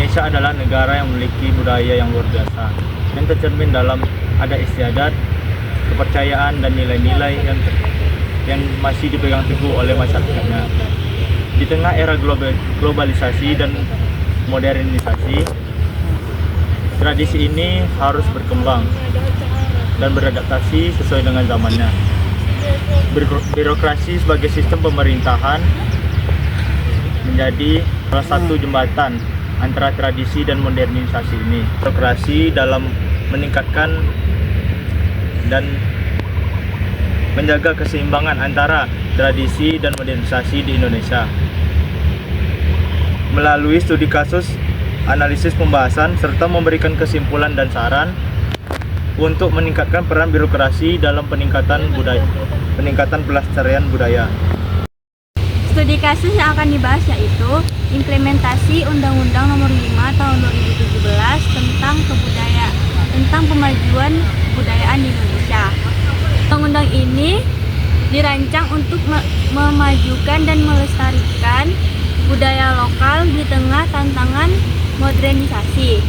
Indonesia adalah negara yang memiliki budaya yang luar biasa, yang tercermin dalam adat istiadat, kepercayaan dan nilai-nilai yang masih dipegang teguh oleh masyarakatnya. Di tengah era globalisasi dan modernisasi, tradisi ini harus berkembang dan beradaptasi sesuai dengan zamannya. Birokrasi sebagai sistem pemerintahan menjadi salah satu jembatan antara tradisi dan modernisasi ini. Birokrasi dalam meningkatkan dan menjaga keseimbangan antara tradisi dan modernisasi di Indonesia. Melalui studi kasus, analisis pembahasan, serta memberikan kesimpulan dan saran untuk meningkatkan peran birokrasi dalam peningkatan pelestarian budaya. Studi kasus yang akan dibahas yaitu implementasi Undang-Undang Nomor 5 Tahun 2017 tentang pemajuan kebudayaan di Indonesia. Undang-undang ini dirancang untuk memajukan dan melestarikan budaya lokal di tengah tantangan modernisasi.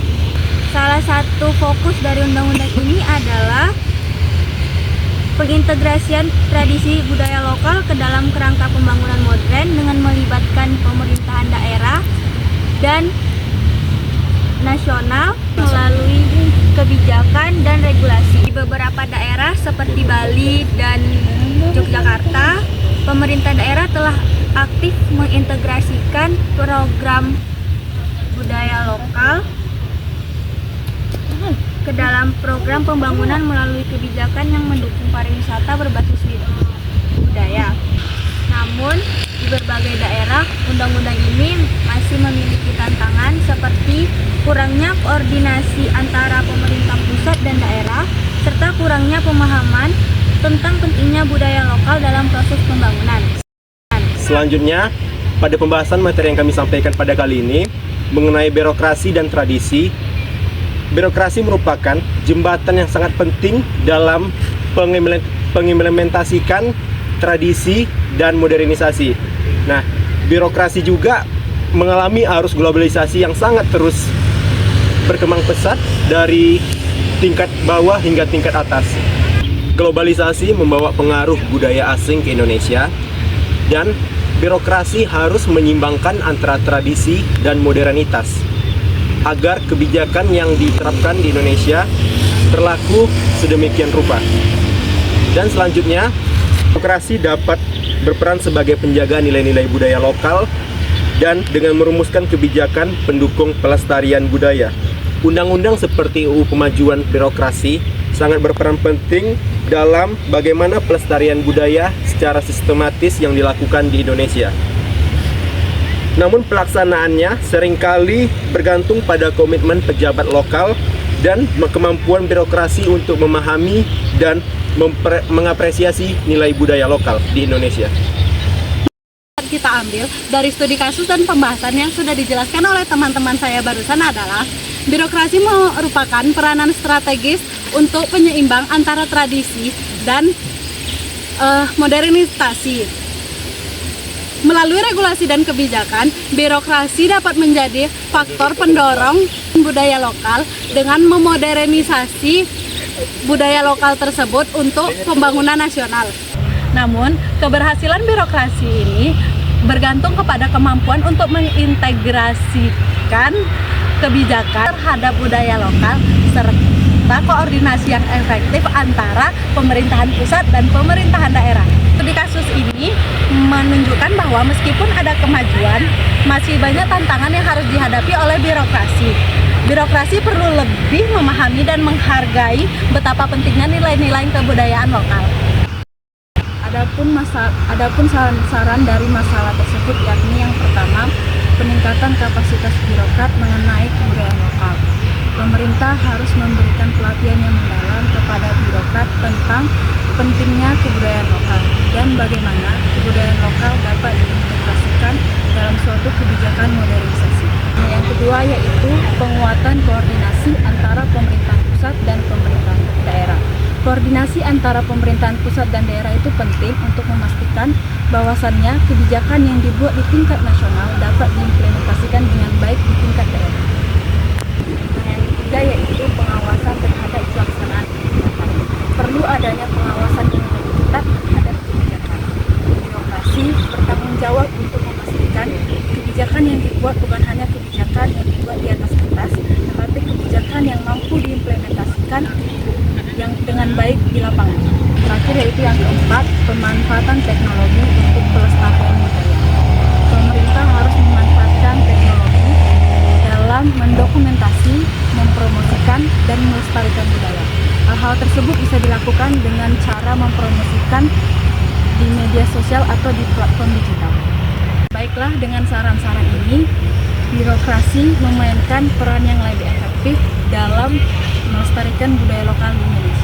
Salah satu fokus dari undang-undang ini adalah pengintegrasian tradisi budaya lokal ke dalam kerangka pembangunan modern dengan melibatkan pemerintahan daerah dan nasional melalui kebijakan dan regulasi. Di beberapa daerah seperti Bali dan Yogyakarta, pemerintah daerah telah aktif mengintegrasikan program budaya lokal ke dalam program pembangunan melalui kebijakan yang mendukung pariwisata berbasis budaya. Namun, di berbagai daerah, undang-undang ini masih memiliki tantangan seperti kurangnya koordinasi antara pemerintah pusat dan daerah, serta kurangnya pemahaman tentang pentingnya budaya lokal dalam proses pembangunan. Selanjutnya, pada pembahasan materi yang kami sampaikan pada kali ini mengenai birokrasi dan tradisi. Birokrasi merupakan jembatan yang sangat penting dalam pengimplementasikan tradisi dan modernisasi. Nah, birokrasi juga mengalami arus globalisasi yang sangat terus berkembang pesat dari tingkat bawah hingga tingkat atas. Globalisasi membawa pengaruh budaya asing ke Indonesia, dan birokrasi harus menyimbangkan antara tradisi dan modernitas agar kebijakan yang diterapkan di Indonesia berlaku sedemikian rupa. Dan selanjutnya, birokrasi dapat berperan sebagai penjaga nilai-nilai budaya lokal dan dengan merumuskan kebijakan pendukung pelestarian budaya. Undang-undang seperti UU Pemajuan Birokrasi sangat berperan penting dalam bagaimana pelestarian budaya secara sistematis yang dilakukan di Indonesia. Namun pelaksanaannya seringkali bergantung pada komitmen pejabat lokal dan kemampuan birokrasi untuk memahami dan mengapresiasi nilai budaya lokal di Indonesia. Kita ambil dari studi kasus dan pembahasan yang sudah dijelaskan oleh teman-teman saya barusan adalah birokrasi merupakan peranan strategis untuk penyeimbang antara tradisi dan modernisasi. Melalui regulasi dan kebijakan, birokrasi dapat menjadi faktor pendorong budaya lokal dengan memodernisasi budaya lokal tersebut untuk pembangunan nasional. Namun, keberhasilan birokrasi ini bergantung kepada kemampuan untuk mengintegrasikan kebijakan terhadap budaya lokal serta koordinasi yang efektif antara pemerintahan pusat dan pemerintahan daerah. Di kasus ini menunjukkan bahwa meskipun ada kemajuan, masih banyak tantangan yang harus dihadapi oleh birokrasi. Birokrasi perlu lebih memahami dan menghargai betapa pentingnya nilai-nilai kebudayaan lokal. Adapun saran dari masalah tersebut, yakni yang pertama, peningkatan kapasitas birokrat mengenai kebudayaan lokal. Pemerintah harus memberikan pelatihan yang mendalam kepada birokrat tentang pentingnya kebudayaan lokal dan bagaimana kebudayaan lokal dapat diintegrasikan dalam suatu kebijakan modernisasi. Yang kedua yaitu penguatan koordinasi antara pemerintahan pusat dan pemerintahan daerah. Koordinasi antara pemerintahan pusat dan daerah itu penting untuk memastikan bahwasannya kebijakan yang dibuat di tingkat nasional dapat diimplementasikan dengan baik di tingkat daerah. terakhir yaitu yang keempat, pemanfaatan teknologi untuk pelestarian budaya. Pemerintah harus memanfaatkan teknologi dalam mendokumentasi, mempromosikan, dan melestarikan budaya. Hal-hal tersebut bisa dilakukan dengan cara mempromosikan di media sosial atau di platform digital. Baiklah, dengan saran-saran ini, birokrasi memainkan peran yang lebih efektif dalam melestarikan budaya lokal di Indonesia.